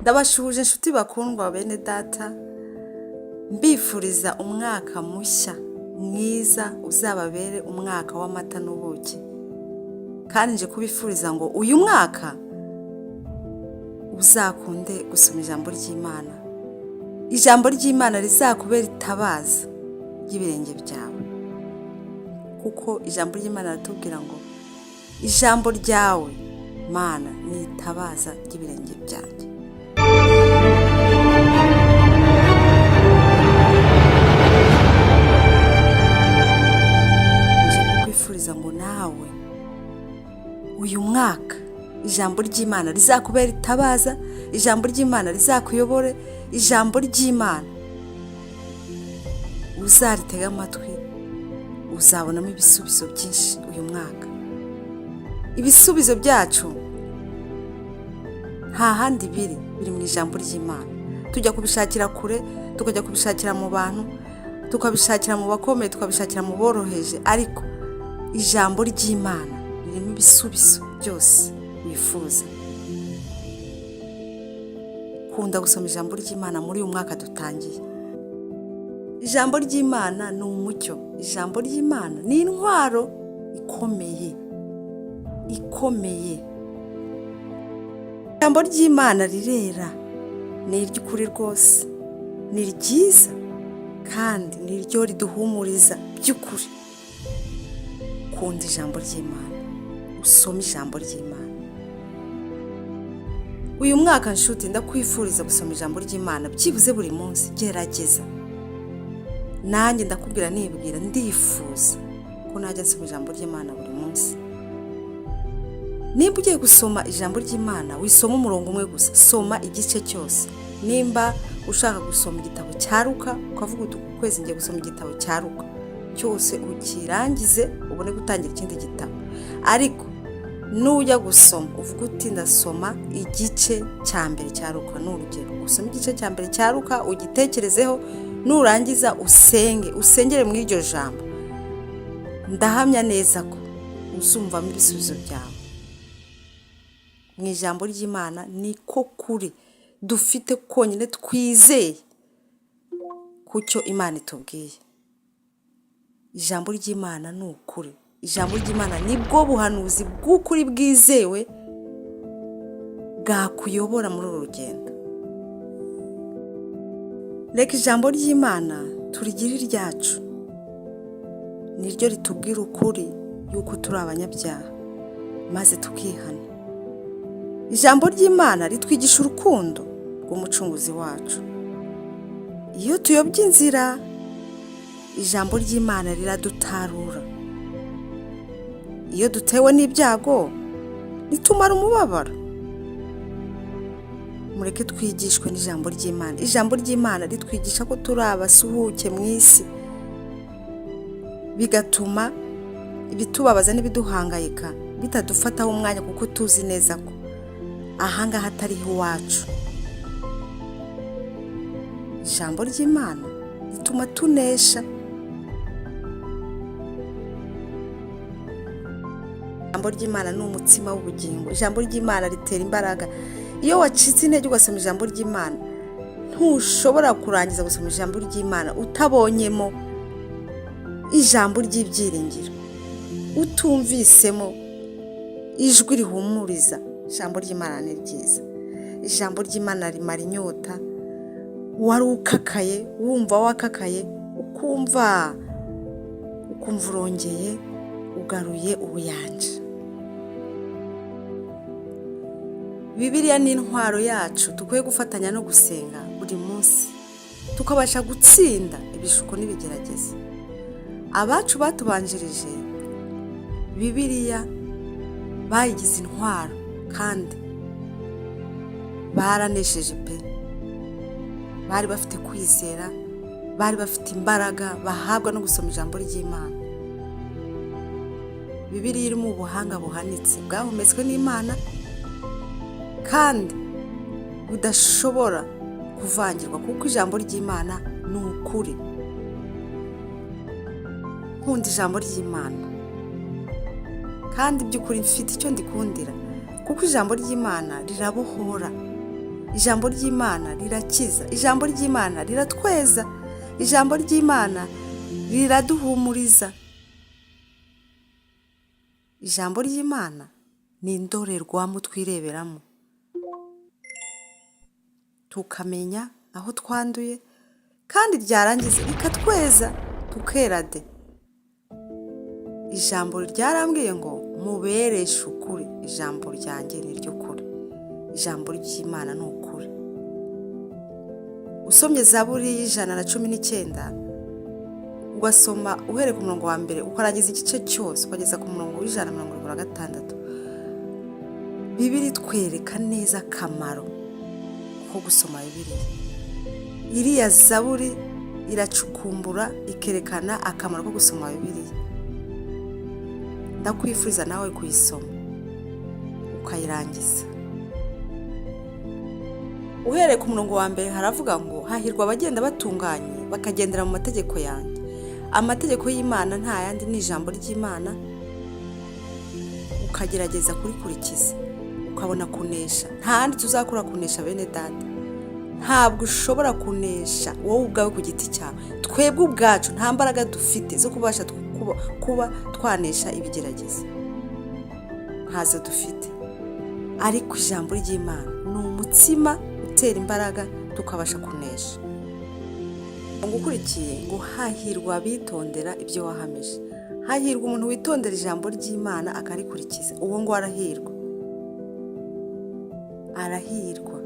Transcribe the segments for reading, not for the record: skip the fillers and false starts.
Ndabashuje inshuti bakundwa bene data, mbifuriza umwaka mushya mwiza uzababere umwaka w'amata n'ubuki, kandi nje kubifuriza ngo uyu mwaka uzakunde gusoma ijambo ry'Imana. Ijambo ry'Imana rizakubera itabaza ry'ibirenge byawe, kuko ijambo ry'Imana ratubwira ngo ijambo ryawe Mana ni itabaza ry'ibirenge byanjye. Ngo nawe uyu mwaka ijambo ry'Imana rizakubera itabaza, ijambo ry'Imana rizakuyobore, ijambo ry'Imana uzaritega amatwi, uzabonamo ibisubizo byinshi uyu mwaka. Ibisubizo byacu nta handi biri mu ijambo ry'Imana. Tujya kubishakira kure, tukajya kubishakira mu bantu, tukabishakira mu bakomeye, tukabishakira mu boroheje, ariko ijambo ry'Imana ririmo ibisubizo byose wifuza. Kunda gusoma ijambo ry'Imana muri uyu mwaka dutangiye. Ijambo ry'Imana ni umucyo, ijambo ry'Imana ni intwaro ikomeye. Ijambo ry'Imana rirera, ni iry'ukuri rwose, ni ryiza kandi ni ryo riduhumuriza by'ukuri. Kunda ijambo ry'Imana, usome ijambo ry'Imana. Uyu mwaka nshuti ndakwifuriza gusoma ijambo ry'Imana byibuze buri munsi. Gerageza. Nanjye ndakubwira nibwira, ndifuza ko najya nsoma ijambo ry'Imana buri munsi. Nimba ugiye gusoma ijambo ry'Imana, wisoma umurongo umwe gusa, soma igice cyose. Nimba ushaka gusoma igitabo cya Luka, ukavuga uti ukwezi ngiye gusoma igitabo cya Luka cyose, ukirangize ubone gutangira ikindi gitabo. Ariko nujya gusoma uvuga uti ndasoma igice cya mbere cya Luka, n'urugero usoma igice cya mbere cya Luka, ugitekerezeho, nurangiza usengere muri iryo jambo. Ndahamya neza ko uzumvamo ibisubizo byawe. Mu ijambo ry'Imana niko kuri dufite konyine twizeye kucyo Imana itubwiye. Ijambo ry'Imana ni ukuri. Ijambo ry'Imana nibwo buhanuzi bw'ukuri bwizewe bwakuyobora muri uru rugendo. Reka ijambo ry'Imana turigire iryacu, niryo ritubwira ukuri yuko turi abanyabyaha maze tukihana. Ijambo ry'Imana ritwigisha urukundo rw'umucunguzi wacu. Iyo tuyobye inzira, ijambo ry'Imana riradutarura. Iyo dutewe n'ibyago, ritumara umubabaro. Mureke twigishwe n'ijambo ry'Imana. Ijambo ry'Imana ritwigisha ko turi abasuhuke mu isi, bigatuma ibitubabaza n'ibiduhangayika bitadufataho umwanya, kuko tuzi neza ko ahangaha atariho iwacu. Ijambo ry'Imana rituma tunesha. Ijambo ry'Imana ni umutsima w'ubugingo. Ijambo ry'Imana ritera imbaraga. Iyo wacitse intege ugasoma ijambo ry'Imana, ntushobora kurangiza gusoma ijambo ry'Imana utabonyemo ijambo ry'ibyiringiro, utumvisemo ijwi rihumuriza. Ijambo ry'Imana ni ryiza. Ijambo ry'Imana rimara inyota. Wari ukakaye, wumva wakakaye, ukumva urongeye ugaruye ubuyanja. Bibiliya ni intwaro yacu dukwiye gufatanya no gusenga buri munsi, tukabasha gutsinda ibishuko n'ibigerageza. Abacu batubanjirije Bibiliya bayigize intwaro kandi baranesheje pe. Bari bafite kwizera, bari bafite imbaraga bahabwa no gusoma ijambo ry'Imana. Bibiliya irimo ubuhanga buhanitse bwahumetswe n'Imana kandi budashobora kuvangirwa, kuko ijambo ry'Imana ni ukuri. Nkunda ijambo ry'Imana kandi by'ukuri mfite icyo ndikundira, kuko ijambo ry'Imana rirabohora. ijambo ry'Imana rirakiza, ijambo ry'Imana riratweza, ijambo ry'Imana riraduhumuriza. Ijambo ry'Imana ni indorerwamo twireberamo tukamenya aho twanduye, kandi ryarangiza rikatweza tukera de. Ijambo ryarambwiye ngo mubereshe ukuri, ijambo ryanjye ni ryo kuri, ijambo ry'Imana ni ukuri. Usomye Zaburi y'119 ugasoma uhereye ku murongo wa mbere ukarangiza igice cyose ukageza ku murongo w'176, Bibiliya itwereka neza akamaro ko gusoma Bibiliya. Iriya Zaburi iracukumbura ikerekana akamaro ko gusoma Bibiliya. Ndakwifuriza nawe kuyisoma ukayirangiza. Uhereye ku murongo wa mbere haravuga ngo hahirwa abagenda batunganye bakagendera mu mategeko yanjye. Amategeko y'Imana nta yandi ni ijambo ry'Imana, ukagerageza kurikurikiza ukabona kunesha. Nta handi tuzakura kunesha bene data. Ntabwo ushobora kunesha wowe ubwawe ku giti cyawe. Twebwe ubwacu nta mbaraga dufite zo kubasha kuba twanesha ibigeragezo, ntazo dufite. Ariko ijambo ry'Imana ni umutsima utera imbaraga tukabasha kunesha. Ngukurikiye ngo hahirwa abitondera ibyo wahamije. Hahirwa umuntu witondera ijambo ry'Imana akarikurikiza, uwo ngo arahirwa. Arahirwa.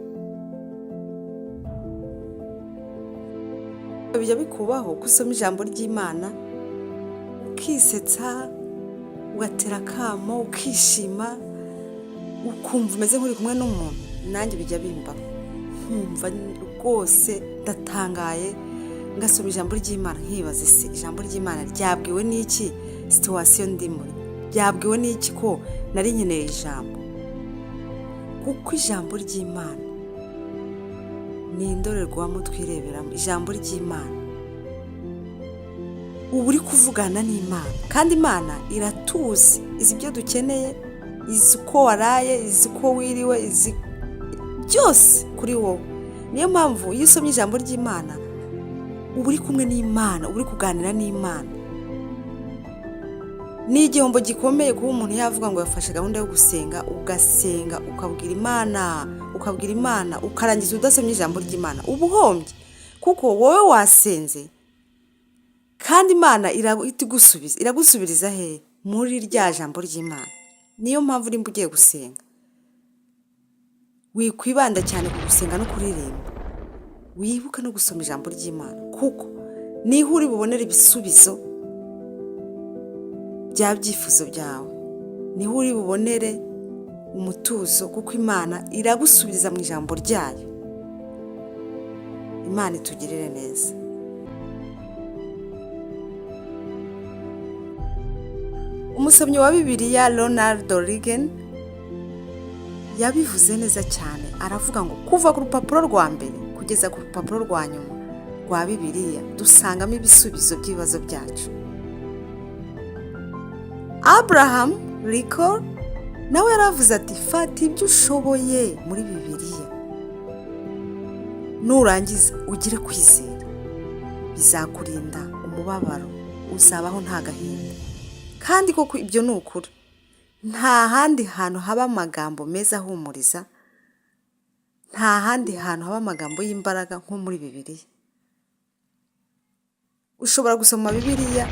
Bijya bikubaho gusoma ijambo ry'Imana ukisetsa, ugatera akamo, ukishima, ukumva umeze nk'uri kumwe n'umuntu. Nanjye bijya bimbaho, nkumva rwose ndatangaye, ngasoma ijambo ry'Imana nkibaza ese ijambo ry'Imana ryabwiwe n'iki situation ndimo, ryabwiwe n'iki ko nari nkeneye ijambo. Kuko ijambo ry'Imana ni indorerwamo twireberamo. Ijambo ry'Imana ubu uri kuvugana n'Imana, kandi Imana iratuzi, izi ibyo dukeneye, izi uko waraye, izi uko wiriwe, izi byose kuri wowe. Niyo mpamvu iyo usomye ijambo ry'Imana uba uri kumwe n'Imana, uba uri kuganira n'Imana. Ni igihombo gikomeye kuba umuntu yavuga ngo yafashe gahunda yo gusenga, ugasenga ukabwira Imana ukarangiza udasomye ijambo ry'Imana. Uba uhombye, kuko wowe wasenze kandi Imana iragusubiriza he? Muri rya jambo ry'Imana. Niyo mpamvu nimba ugiye gusenga wikwibanda cyane ku gusenga no kuririmba, wibuka no gusoma ijambo ry'Imana, kuko niho uri bubonera ibisubizo bya byifuzo byawe, niho uri bubonere umutuzo, kuko Imana iragusubiriza mu ijambo ryayo. Imana itugirire neza. Umusomyi wa Bibiliya Ronald Reagan yabivuze neza cyane, aravuga ngo kuva ku rupapuro rwa mbere kugeza ku rupapuro rwa nyuma rwa Bibiliya dusangamo ibisubizo by'ibibazo byacu. Abraham Lincoln nawe yaravuze ati fata ibyo ushoboye muri Bibiliya, nurangiza ugire kwizera, bizakurinda umubabaro, uzabaho nta gahinda. Kandi koko ibyo ni ukuri. Nta handi hantu haba amagambo meza ahumuriza, nta handi hantu haba amagambo y'imbaraga nko muri Bibiliya. Ushobora gusoma Bibiliya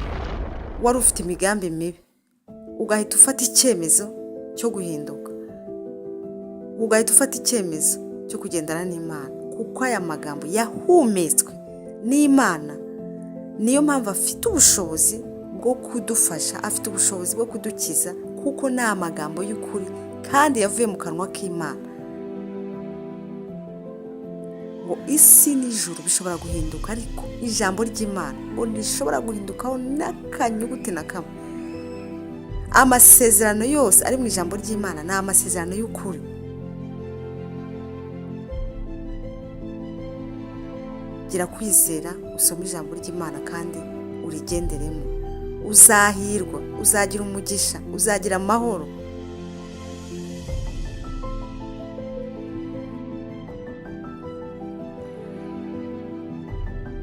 wari ufite imigambi mibi, ugahita ufata icyemezo cyo guhinduka, ugahita ufata icyemezo cyo kugendana n'Imana, kuko aya magambo yahumetswe n'Imana. Niyo mpamvu afite ubushobozi bwo kudufasha, afite ubushobozi bwo kudukiza, kuko ni amagambo y'ukuri kandi yavuye mu kanwa k'Imana. Ngo isi n'ijuru bishobora guhinduka, ariko ijambo ry'Imana ngo ntishobora guhindukaho n'akanyuguti na kamwe. Amasezerano yose ari mu ijambo ry'Imana ni amasezerano y'ukuri. Gira kwizera, usome ijambo ry'Imana kandi urigenderemo. Uzahirwa, uzagira umugisha, uzagira amahoro.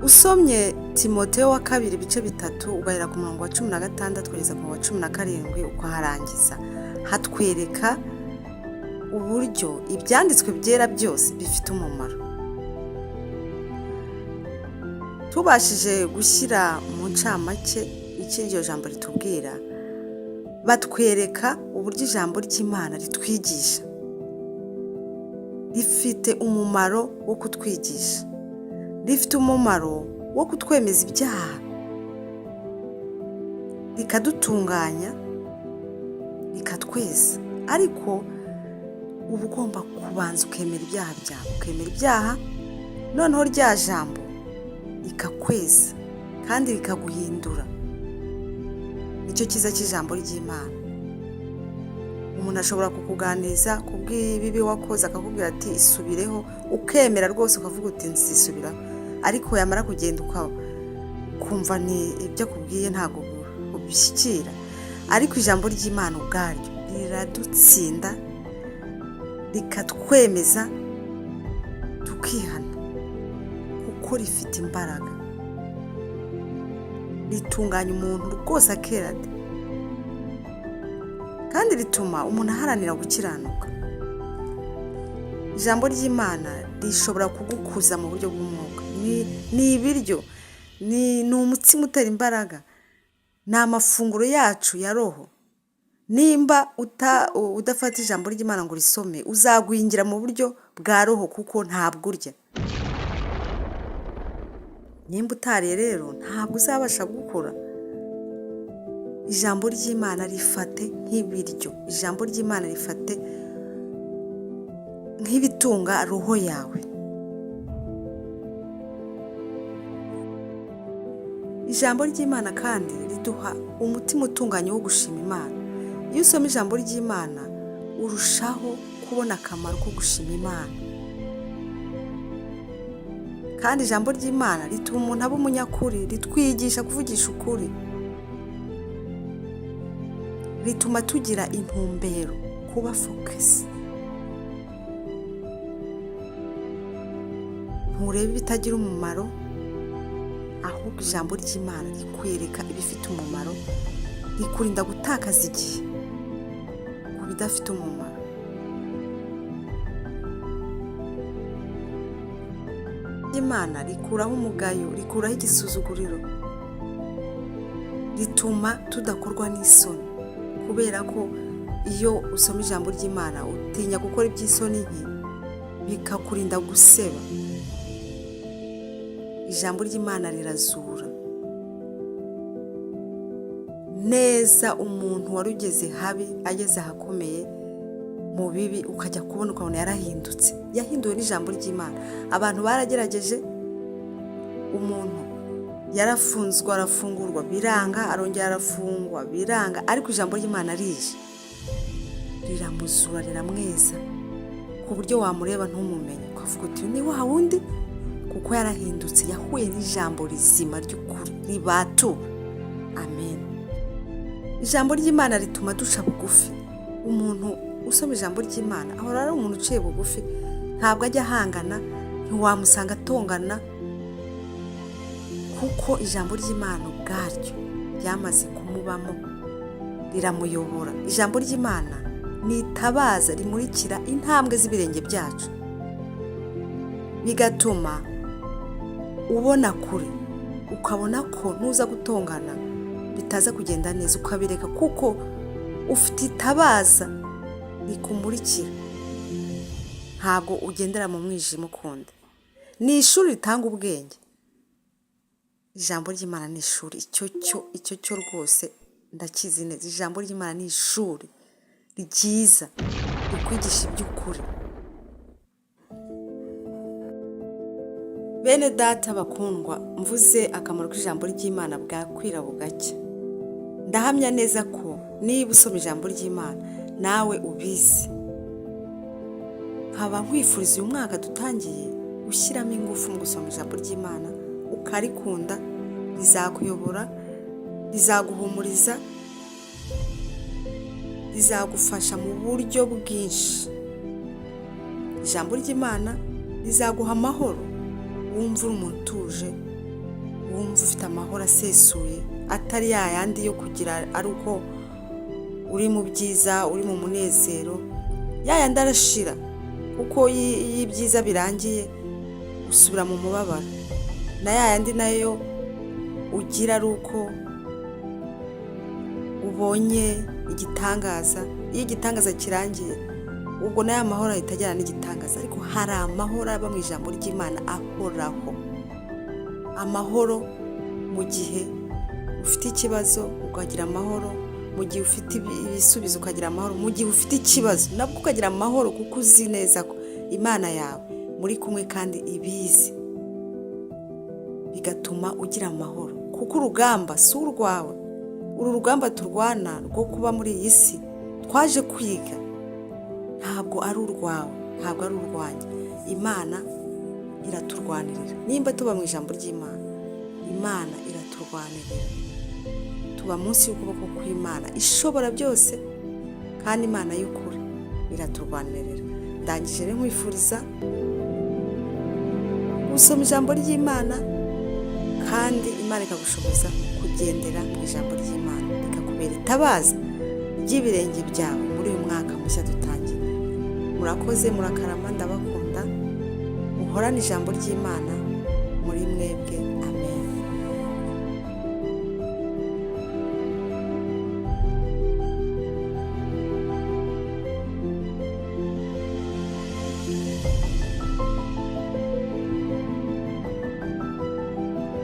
usomye Timoteyo wa kabiri ibice 3 ugahera ku murongo wa 16 kugeza ku wa 17 ukaharangiza, hatwereka uburyo ibyanditswe byera byose bifite umumaro. Tubashije gushyira mu ncamake iryo jambo ritubwira, batwereka uburyo ijambo ry'Imana ritwigisha, rifite umumaro wo kutwigisha, rifite umumaro wo kutwemeza ibyaha, rikadutunganya, rikatweza. Ariko uba ugomba kubanza ukemera ibyaha byawe, ukemera ibyaha, noneho rya jambo rikakweza kandi rikaguhindura. Nicyo cyiza cy'ijambo ry'Imana. Umuntu ashobora kukuganiza kubw'ibibi wakoze, akakubwira ati isubireho, ukemera rwose ukavuga uti nzisubiraho, ariko yamara kugenda ukumva ni ibyo akubwiye ntabwo ubishyikira. Ariko ijambo ry'Imana ubwaryo riradutsinda, rikatwemeza tukihana, kuko rifite imbaraga, ritunganya umuntu rwose akera de, kandi rituma umuntu aharanira gukiranuka. Ijambo ry'Imana rishobora kugukuza mu buryo bw'umwuka. Ni ibiryo, ni umutsima utera imbaraga, ni amafunguro yacu ya roho. Nimba udafata ijambo ry'Imana ngo risome, uzagwingira mu buryo bwa roho kuko ntabwo urya. Nimba utariye rero ntabwo uzabasha gukura. Ijambo ry'Imana rifate nk'ibiryo, ijambo ry'Imana rifate nk'ibitunga roho yawe. Ijambo ry'Imana kandi riduha umutima utunganye wo gushima Imana. Iyo usoma ijambo ry'Imana urushaho kubona akamaro ko gushima Imana. Kandi ijambo ry'Imana rituma umuntu aba umunyakuri, ritwigisha kuvugisha ukuri, rituma tugira intumbero, kuba focus. Nturebe ibitagira umumaro, ahubwo ijambo ry'Imana rikwereka ibifite umumaro, rikurinda gutakaza igihe ku bidafite umumaro. Imana rikuraho umugayo, rikuraho igisuzuguriro, rituma tudakorwa n'isoni, kubera ko iyo usoma ijambo ry'Imana utinya gukora iby'isoni nke, bikakurinda guseba. Ijambo ry'Imana rirazura neza umuntu warugeze habi ageze ahakomeye mu bibi, ukajya kubona ukabona yarahindutse, yahinduwe n'ijambo ry'Imana. Abantu baragerageje, umuntu yarafunzwe arafungurwa biranga, arongera arafungwa biranga, ariko ijambo ry'Imana rije riramuzura, riramweza, ku buryo wamureba ntumumenye, ukavuga uti ni wa wundi, kuko yarahindutse, yahuye n'ijambo rizima ry'ukuri ribatu. Amen. Ijambo ry'Imana rituma duca bugufi. Umuntu usoma ijambo ry'Imana ahora ari umuntu uciye bugufi, ntabwo ajya ahangana, ntiwamusanga atongana, kuko ijambo ry'Imana ubwaryo ryamaze kumubamo, riramuyobora. Ijambo ry'Imana ni itabaza rimurikira intambwe z'ibirenge byacu, bigatuma ubona kure, ukabona ko nuza gutongana bitaza kugenda neza, ukabireka kuko ufite itabaza rikumurikira, ntabwo ugendera mu mwijima ukundi. Ni ishuri ritanga ubwenge. Ijambo ry'Imana ni ishuri, icyo cyo rwose ndakizi neza. Ijambo ry'Imana ni ishuri ryiza rikwigisha iby'ukuri. Bene data bakundwa, mvuze akamaro k'ijambo ry'Imana bwakwira bugacya. Ndahamya neza ko niba usoma ijambo ry'Imana nawe ubizi. Nkaba nkwifuriza uyu mwaka dutangiye ushyiramo ingufu mu gusoma ijambo ry'Imana, ukarikunda, rizakuyobora, rizaguhumuriza, rizagufasha mu buryo bwinshi. Ijambo ry'Imana rizaguha amahoro, wumva uri umuntu utuje, wumva ufite amahoro asesuye, atari ya yandi yo kugira ari uko uri mu byiza, uri mu munezero, ya yandi arashira kuko iyo ibyiza birangiye usubira mu mubabaro, na ya yandi nayo ugira ari uko ubonye igitangaza. Iyo igitangaza kirangiye ubwo nayo amahoro ahita ajyana n'igitangaza. Ariko hari amahoro aba mu ijambo ry'Imana ahoraho, amahoro mu gihe ufite ikibazo ukagira amahoro, mu gihe ufite ibisubizo ukagira amahoro, mu gihe ufite ikibazo nabwo ukagira amahoro, kuko uzi neza ko Imana yawe muri kumwe kandi ibizi, bigatuma ugira amahoro. Kuko urugamba si urwawe, uru rugamba turwana rwo kuba muri iyi si twaje kwiga, ntabwo ari urwawe, ntabwo ari urwanjye. Imana iraturwanirira. Nimba tuba mu ijambo ry'Imana, Imana iraturwanirira, tuba munsi y'ukuboko kw'Imana ishobora byose, kandi Imana y'ukuri iraturwanirira. Ndangije rero nkwifuriza gusoma ijambo ry'Imana, kandi Imana ikagushoboza kugendera mu ijambo ry'Imana, ikakubera itabaza ry'ibirenge byawe muri uyu mwaka mushya dutangiye. Murakoze, murakarama, ndabakunda. Muhorane ijambo ry'Imana muri mwebwe.